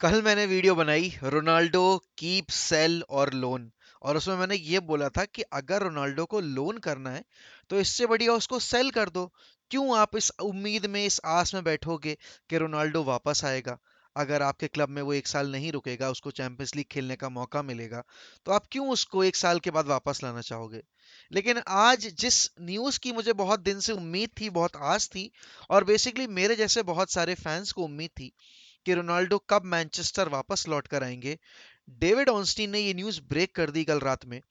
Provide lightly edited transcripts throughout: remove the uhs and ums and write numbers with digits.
कल मैंने वीडियो बनाई रोनाल्डो कीप सेल और लोन। और उसमें मैंने ये बोला था कि अगर रोनाल्डो को लोन करना है तो इससे बढ़िया उसको सेल कर दो। क्यों आप इस उम्मीद में इस आस में बैठोगे कि रोनाल्डो वापस आएगा? अगर आपके क्लब में वो एक साल नहीं रुकेगा, उसको चैंपियंस लीग खेलने का मौका मिलेगा, तो आप क्यों उसको एक साल के बाद वापस लाना चाहोगे? लेकिन आज जिस न्यूज़ की मुझे बहुत दिन से उम्मीद थी, बहुत आस थी, और बेसिकली मेरे जैसे बहुत सारे फैंस को उम्मीद थी कि रोनाल्डो कब मैनचेस्टर वापस लौट कर आएंगे, डेविड ऑनस्टीन ने ये न्यूज़ ब्रेक कर दी कल रात में।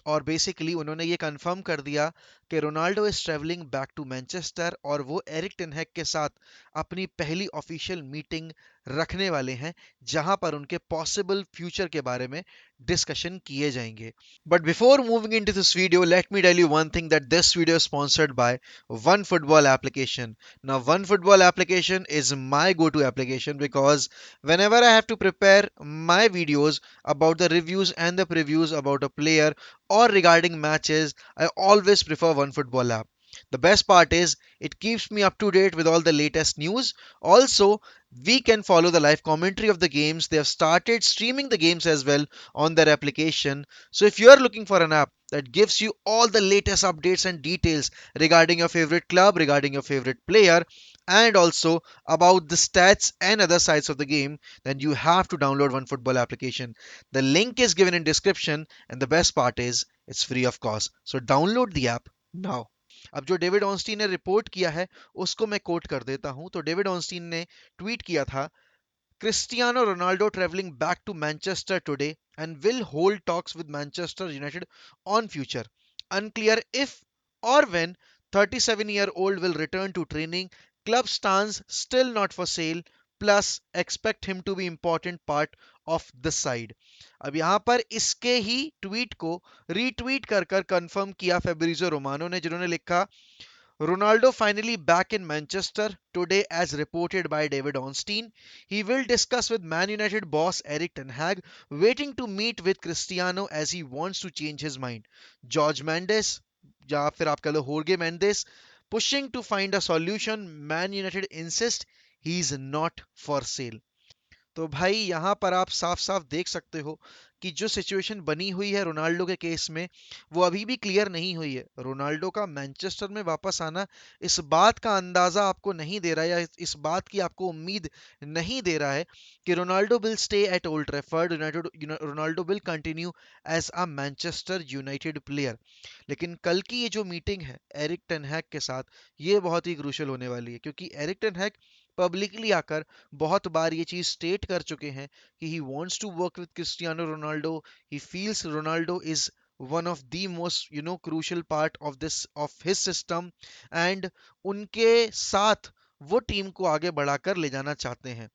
और बेसिकली उन्होंने ये कंफर्म कर दिया कि Ronaldo is travelling back to Manchester और वो एरिक टेन हैग के साथ अपनी पहली ऑफिशियल मीटिंग रखने वाले हैं, जहां पर उनके पॉसिबल फ्यूचर के बारे में डिस्कशन किए जाएंगे। But before moving into this video, let me tell you one thing, that this video is sponsored by OneFootball application. Now, OneFootball application is my go-to application because whenever I have to prepare my videos about the reviews and the previews about a player or regarding matches, I always prefer OneFootball app. The best part is it keeps me up to date with all the latest news. Also, we can follow the live commentary of the games. They have started streaming the games as well on their application. So if you are looking for an app that gives you all the latest updates and details regarding your favorite club, regarding your favorite player, and also about the stats and other sides of the game, then you have to download OneFootball application. The link is given in description, and the best part is it's free of cost. So download the app now. अब जो David ऑनस्टीन ने report किया है उसको मैं coat कर देता हूं। तो डेविड ऑनस्टीन ने ट्वीट किया था, Cristiano Ronaldo traveling back to Manchester today and will hold talks with Manchester United on future. Unclear if or when 37-year-old will return to training. Club stands still not for sale. Plus expect him to be important part of the side. अब यहाँ पर इसके ही tweet को retweet कर कर confirm किया Fabrizio Romano ने, जिन्होंने लिखा, Ronaldo finally back in Manchester today as reported by David Ornstein. He will discuss with Man United boss Eric Ten Hag, waiting to meet with Cristiano as he wants to change his mind. George Mendes, या फिर आप कह लो होर्गे Mendes, pushing to find a solution. Man United insist he is not for sale. तो भाई यहाँ पर आप साफ साफ देख सकते हो कि जो सिचुएशन बनी हुई है रोनाल्डो के केस में, वो अभी भी क्लियर नहीं हुई है। रोनाल्डो का मैनचेस्टर में वापस आना इस बात का अंदाजा आपको नहीं दे रहा है, या इस बात की आपको उम्मीद नहीं दे रहा है कि Ronaldo will stay at Old Trafford, United Ronaldo will continue as a Manchester United player. लेकिन कल की ये जो मीटिंग है एरिक टेन हैग के साथ, ये बहुत ही क्रूशियल होने वाली है, क्योंकि एरिक टेन हैग पब्लिकली आकर बहुत बार ये चीज स्टेट कर चुके हैं कि he wants to work with Cristiano Ronaldo. He feels Ronaldo is one of the most crucial part of this of his system, and उनके साथ वो टीम को आगे बढ़ाकर ले जाना चाहते हैं।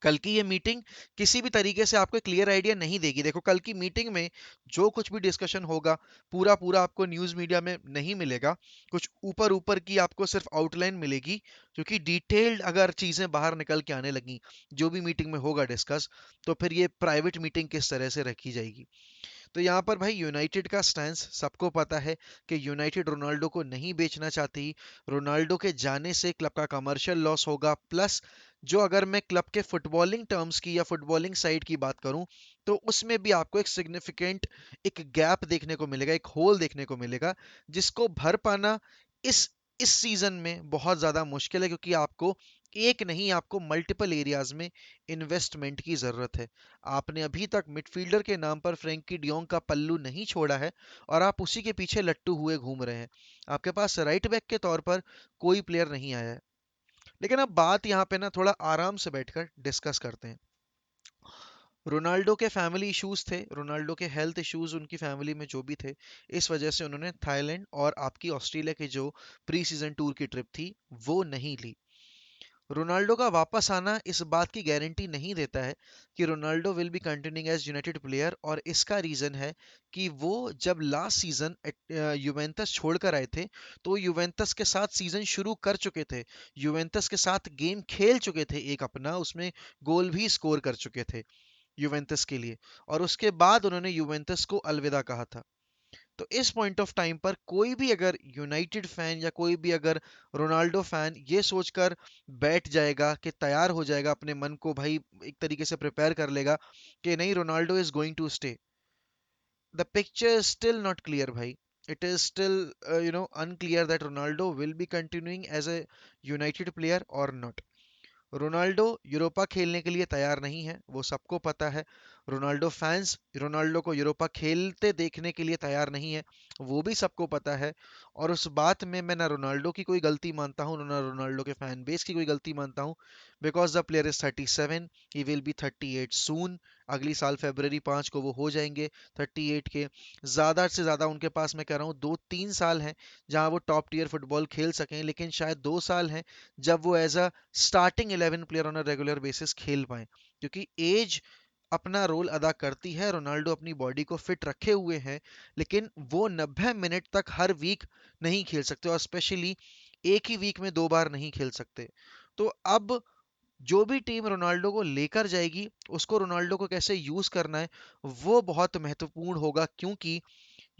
कल की ये मीटिंग किसी भी तरीके से आपको क्लियर आइडिया नहीं देगी। देखो, कल की मीटिंग में जो कुछ भी डिस्कशन होगा, पूरा पूरा आपको न्यूज़ मीडिया में नहीं मिलेगा। कुछ ऊपर ऊपर की आपको सिर्फ आउटलाइन मिलेगी, क्योंकि डिटेल्ड अगर चीज़ें बाहर निकल के आने लगी, जो भी मीटिंग में होगा डिस्कस, तो फिर ये प्राइवेट मीटिंग किस तरह से रखी जाएगी। तो यहाँ पर भाई यूनाइटेड का स्टैंस सबको पता है कि यूनाइटेड रोनाल्डो को नहीं बेचना चाहती। रोनाल्डो के जाने से क्लब का कमर्शियल लॉस होगा, प्लस जो अगर मैं क्लब के फुटबॉलिंग टर्म्स की या फुटबॉलिंग साइड की बात करूं, तो उसमें भी आपको एक सिग्निफिकेंट एक गैप देखने को मिलेगा, एक होल देखने को मिलेगा, जिसको भर पाना इस इस सीजन में बहुत ज्यादा मुश्किल है, क्योंकि आपको एक नहीं, आपको मल्टीपल एरियाज में इन्वेस्टमेंट की जरूरत है। आपने अभी तक मिडफील्डर के नाम पर फ्रैंकी डियोंग का पल्लू नहीं छोड़ा है, और आप उसी के पीछे लट्टू हुए घूम रहे हैं। आपके पास राइट बैक के तौर पर कोई प्लेयर नहीं आया है। लेकिन अब बात यहाँ पे ना थोड़ा आराम से बैठकर डिस्कस करते हैं। रोनाल्डो के फैमिली इश्यूज थे, रोनाल्डो के हेल्थ इश्यूज उनकी फैमिली में जो भी थे, इस वजह से उन्होंने थाईलैंड और आपकी ऑस्ट्रेलिया की जो प्री सीजन टूर की ट्रिप थी वो नहीं ली। रोनाल्डो का वापस आना इस बात की गारंटी नहीं देता है कि Ronaldo will be continuing as United player, और इसका रीजन है कि वो जब लास्ट सीजन यूवेंटस छोड़कर आए थे, तो यूवेंटस के साथ सीजन शुरू कर चुके थे, यूवेंटस के साथ गेम खेल चुके थे, एक अपना उसमें गोल भी स्कोर कर चुके थे यूवेंटस के लिए, और उसके बाद उन्होंने यूवेंटस को अलविदा कहा था। तो इस पॉइंट ऑफ टाइम पर कोई भी अगर यूनाइटेड फैन या कोई भी अगर रोनाल्डो फैन ये सोचकर बैठ जाएगा कि तैयार हो जाएगा, अपने मन को भाई एक तरीके से प्रिपेयर कर लेगा कि नहीं Ronaldo is going to stay, the picture is still not clear भाई. It is still unclear that Ronaldo will be continuing as a United player or not. Ronaldo Europa खेलने के लिए तैयार नहीं है, वो सबको पता है. रोनाल्डो फैंस रोनाल्डो को यूरोपा खेलते देखने के लिए तैयार नहीं है, वो भी सबको पता है. और उस बात में मैं ना रोनाल्डो की कोई गलती मानता हूँ ना रोनाल्डो के फैन बेस की कोई गलती मानता हूँ. Because the player is 37, he will be 38 सून. अगली साल February 5 को वो हो जाएंगे 38 के. ज़्यादा से ज़्यादा उनके पास मैं कह रहा हूँ 2-3 साल हैं जहाँ वो टॉप टीयर फुटबॉल खेल सकें, लेकिन शायद 2 साल हैं जब वो as a starting 11 player on a regular basis खेल पाए. क्योंकि एज अपना रोल अदा करती है. रोनाल्डो अपनी बॉडी को फिट रखे हुए हैं, लेकिन वो 90 मिनट तक हर वीक नहीं खेल सकते, और स्पेशली एक ही वीक में 2 बार नहीं खेल सकते. तो अब जो भी टीम रोनाल्डो को लेकर जाएगी, उसको रोनाल्डो को कैसे यूज करना है वो बहुत महत्वपूर्ण होगा. क्योंकि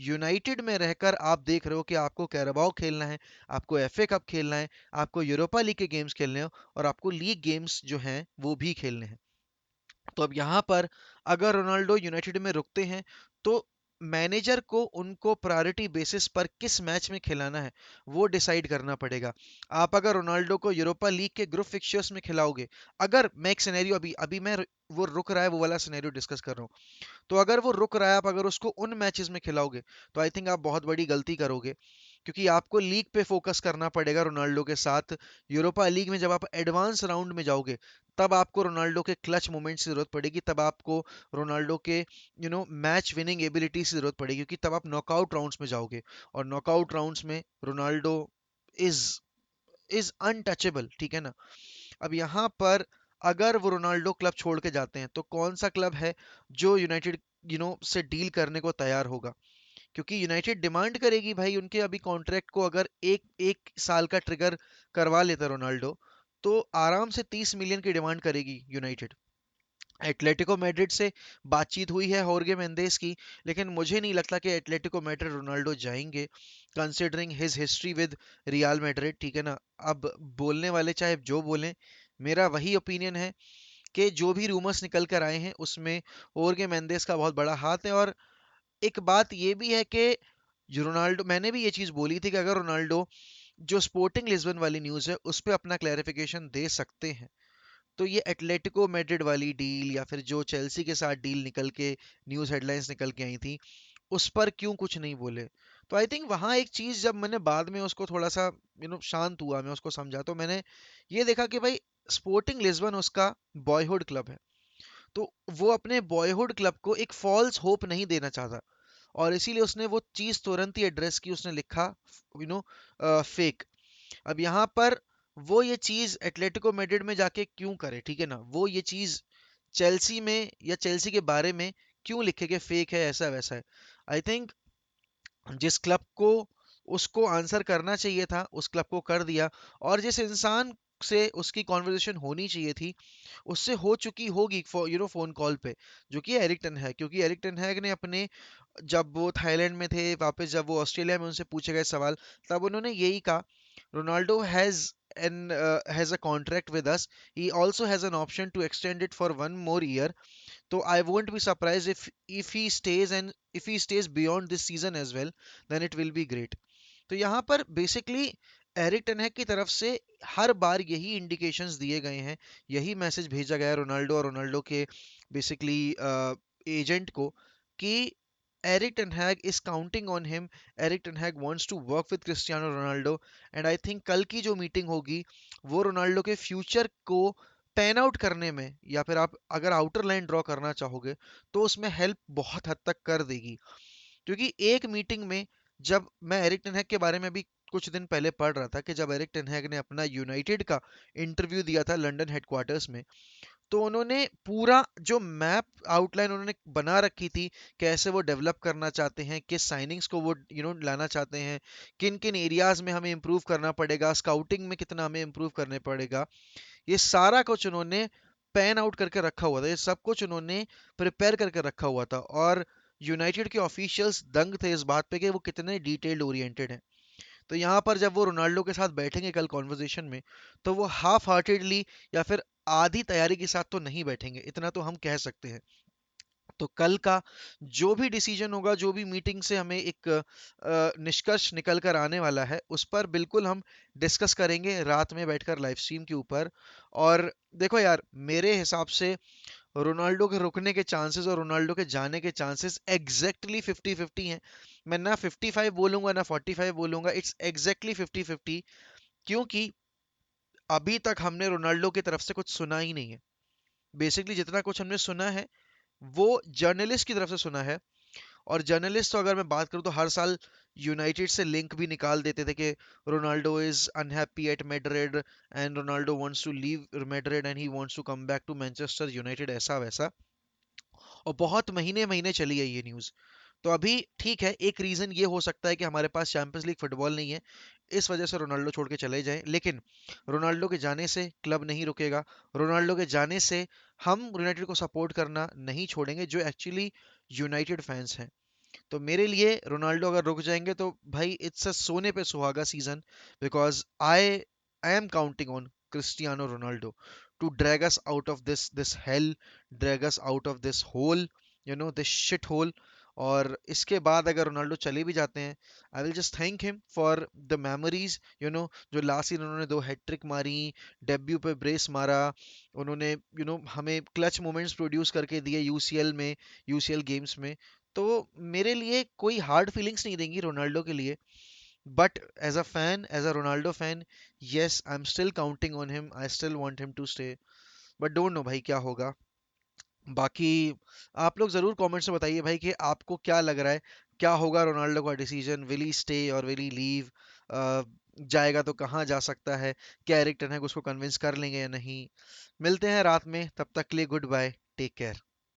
यूनाइटेड में रहकर आप देख रहे हो कि आपको कैराबाओ खेलना है, आपको एफए कप खेलना है, आपको यूरोपा लीग के गेम्स खेलने हैं, और आपको लीग गेम्स जो हैं वो भी खेलने हैं. तो अब यहाँ पर अगर रोनाल्डो यूनाइटेड में रुकते हैं तो मैनेजर को उनको प्रायोरिटी बेसिस पर किस मैच में खिलाना है वो डिसाइड करना पड़ेगा. आप अगर रोनाल्डो को यूरोपा लीग के ग्रुप फिक्चर्स में खिलाओगे, अगर मैं एक सिनेरियो अभी अभी मैं वो रुक रहा है वो वाला सिनेरियो डिस्कस कर रहा हूँ, तो अगर वो रुक रहा है, आप अगर उसको उन मैचेस में खिलाओगे तो आई थिंक आप बहुत बड़ी गलती करोगे. क्योंकि आपको लीग पे फोकस करना पड़ेगा रोनाल्डो के साथ. यूरोपा लीग में जब आप एडवांस राउंड में जाओगे, तब आपको रोनाल्डो के क्लच मोमेंट्स की जरूरत पड़ेगी, तब आपको रोनाल्डो के मैच विनिंग एबिलिटी की जरूरत पड़ेगी, क्योंकि तब आप नॉकआउट राउंड्स में जाओगे. और नॉकआउट राउंड्स में रोनाल्डो इज इज अनटचेबल, ठीक है ना. अब यहाँ पर अगर वो रोनाल्डो क्लब छोड़ के जाते हैं तो कौन सा क्लब है जो यूनाइटेड से डील करने को तैयार होगा. क्योंकि यूनाइटेड डिमांड करेगी भाई उनके अभी कॉन्ट्रैक्ट को. अगर एक एक साल का ट्रिगर करवा लेता रोनाल्डो, तो आराम से 30 मिलियन की डिमांड करेगी यूनाइटेड. एटलेटिको मैड्रिड से बातचीत हुई है होर्गे मेंडेस की, लेकिन मुझे नहीं लगता कि एटलेटिको मैड्रिड रोनाल्डो जाएंगे, considering his history with real Madrid, ठीक है ना. अब बोलने वाले चाहे जो बोलें, मेरा वही ओपिनियन है कि जो भी रूमर्स निकल कर आए हैं उसमें होर्गे मेंडेस का बहुत बड़ा हाथ है. और एक बात ये भी है कि जो रोनाल्डो, मैंने भी ये चीज बोली थी कि अगर रोनाल्डो जो स्पोर्टिंग लिस्बन वाली न्यूज है उस पर अपना क्लैरिफिकेशन दे सकते हैं, तो ये एटलेटिको मैड्रिड वाली डील या फिर जो चेल्सी के साथ डील निकल के न्यूज़ हेडलाइंस निकल के आई थी, उस पर क्यों कुछ नहीं बोले. तो आई थिंक वहाँ एक चीज़ जब मैंने बाद में उसको थोड़ा सा शांत हुआ, मैं उसको समझा, तो मैंने ये देखा कि भाई स्पोर्टिंग लिस्बन उसका बॉयहुड क्लब है. तो वो अपने बॉयहुड क्लब को एक फॉल्स होप नहीं देना चाहता, और इसीलिए उसने वो चीज़ तुरंत ही एड्रेस की, उसने लिखा यू नो फेक. अब यहाँ पर वो ये चीज एटलेटिको मैड्रिड में जाके क्यों करे, ठीक है ना. वो ये चीज चेल्सी में या चेल्सी के बारे में क्यों लिखे कि फेक है, ऐसा वैसा है. आई थिंक जिस क्लब को उसको आंसर करना चाहिए था उस क्लब को कर दिया. और जिस इंसान से उसकी कॉन्वर्जेशन होनी चाहिए थी उससे हो चुकी होगी फोन कॉल पे, जो कि एरिक टेन है. क्योंकि एरिक टेन हैग ने अपने, जब वो थाईलैंड में थे, वापस जब वो ऑस्ट्रेलिया में उनसे पूछे गए सवाल, तब उन्होंने यही कहा, Ronaldo has a contract with us, he also has an option to extend it for 1 more year, तो I won't be surprise if he stays and if he stays beyond this season as well, then it will be great. तो यहाँ पर basically Eric Ten Hag की तरफ से हर बार यही indications दिए गए हैं, यही मैसेज भेजा गया है रोनाल्डो और रोनाल्डो के बेसिकली एजेंट को, कि Erik ten Hag is counting on him, Erik ten Hag wants to work with Cristiano Ronaldo. And I think कल की जो मीटिंग होगी वो रोनाल्डो के फ्यूचर को पैन आउट करने में, या फिर आप अगर आउटर लाइन ड्रॉ करना चाहोगे तो उसमें हेल्प बहुत हद तक कर देगी. क्योंकि एक मीटिंग में, जब मैं एरिक टेनहैग के बारे में भी कुछ दिन पहले पढ़ रहा था कि जब एरिक टेनहैग ने अपना यूनाइटेड का इंटरव्यू दिया था लंदन हेडक्वार्टर्स में, तो उन्होंने पूरा जो मैप आउटलाइन उन्होंने बना रखी थी, कैसे वो डेवलप करना चाहते हैं, किस साइनिंग्स को वो लाना चाहते हैं, किन किन एरियाज में हमें इम्प्रूव करना पड़ेगा, स्काउटिंग में कितना हमें इम्प्रूव करने पड़ेगा, ये सारा कुछ उन्होंने पैन आउट करके रखा हुआ था, ये सब कुछ उन्होंने प्रिपेयर करके रखा हुआ था. और यूनाइटेड के ऑफिशियल्स दंग थे इस बात पे कि वो कितने डिटेल्ड ओरिएंटेड हैं। तो यहाँ पर जब वो रोनाल्डो के साथ बैठेंगे कल कॉन्वर्जेशन में, तो वो हाफ हार्टेडली या फिर आधी तैयारी के साथ तो नहीं बैठेंगे, इतना तो हम कह सकते हैं। तो कल का जो भी डिसीजन होगा, जो भी मीटिंग से हमें एक निष्कर्ष निकल कर आने वाला है, उस पर बिल्कुल हम डिस्कस करेंगे रात में बैठकर लाइव स्ट्रीम के ऊपर। और देखो यार, मेरे हिसाब से रोनाल्डो के रुकने के चांसेस और रोनाल्डो के जाने के चांसेस एग्जैक्टली 50-50 हैं। मैं ना 55 बोलूंगा ना 45 बोलूंगा, इट्स एग्जैक्टली 50-50। क्योंकि अभी तक हमने रोनाल्डो की तरफ से कुछ सुना ही नहीं है। बेसिकली जितना कुछ हमने सुना है वो जर्नलिस्ट की तरफ से सुना है। और जर्नलिस्ट तो अगर मैं बात करूं तो हर साल यूनाइटेड से लिंक भी निकाल देते थे कि Ronaldo is unhappy at Madrid and Ronaldo wants to leave Madrid and he wants to come back to Manchester United, ऐसा वैसा। और बहुत महीने महीने चली है ये न्यूज़। तो अभी ठीक है, एक रीज़न ये हो सकता है कि हमारे पास चैंपियंस लीग फुटबॉल नहीं है, इस वजह से रोनाल्डो छोड़ के चले जाएं। लेकिन रोनाल्डो के जाने से क्लब नहीं रुकेगा। रोनाल्डो के जाने से हम यूनाइटेड को सपोर्ट करना नहीं छोड़ेंगे, जो एक्चुअली यूनाइटेड फैंस हैं। तो मेरे लिए रोनाल्डो अगर रुक जाएंगे तो भाई इट्स अ सोने पे सुहागा season, because I am counting on Cristiano Ronaldo to drag us out of this hell, drag us out of this hole, this shit hole. और इसके बाद अगर रोनाल्डो चले भी जाते हैं, I will just thank him for the memories, जो last year उन्होंने 2 हैट्रिक मारी, डेब्यू पे ब्रेस मारा, उन्होंने हमें क्लच मोमेंट्स प्रोड्यूस करके दिए यूसीएल में, यूसीएल गेम्स में। तो मेरे लिए कोई हार्ड फीलिंग्स नहीं देंगी रोनाल्डो के लिए। But as a fan, as a Ronaldo fan, yes I am still counting on him, I still want him to stay. But don't know भाई क्या होगा। बाकी आप लोग जरूर कमेंट्स में बताइए भाई कि आपको क्या लग रहा है, क्या होगा रोनाल्डो का डिसीजन, विल ही स्टे और विल ही लीव, जाएगा तो कहाँ जा सकता है, क्या एरिक टेन हैग उसको कन्विंस कर लेंगे या नहीं। मिलते हैं रात में, तब तक के लिए गुड बाय, टेक केयर।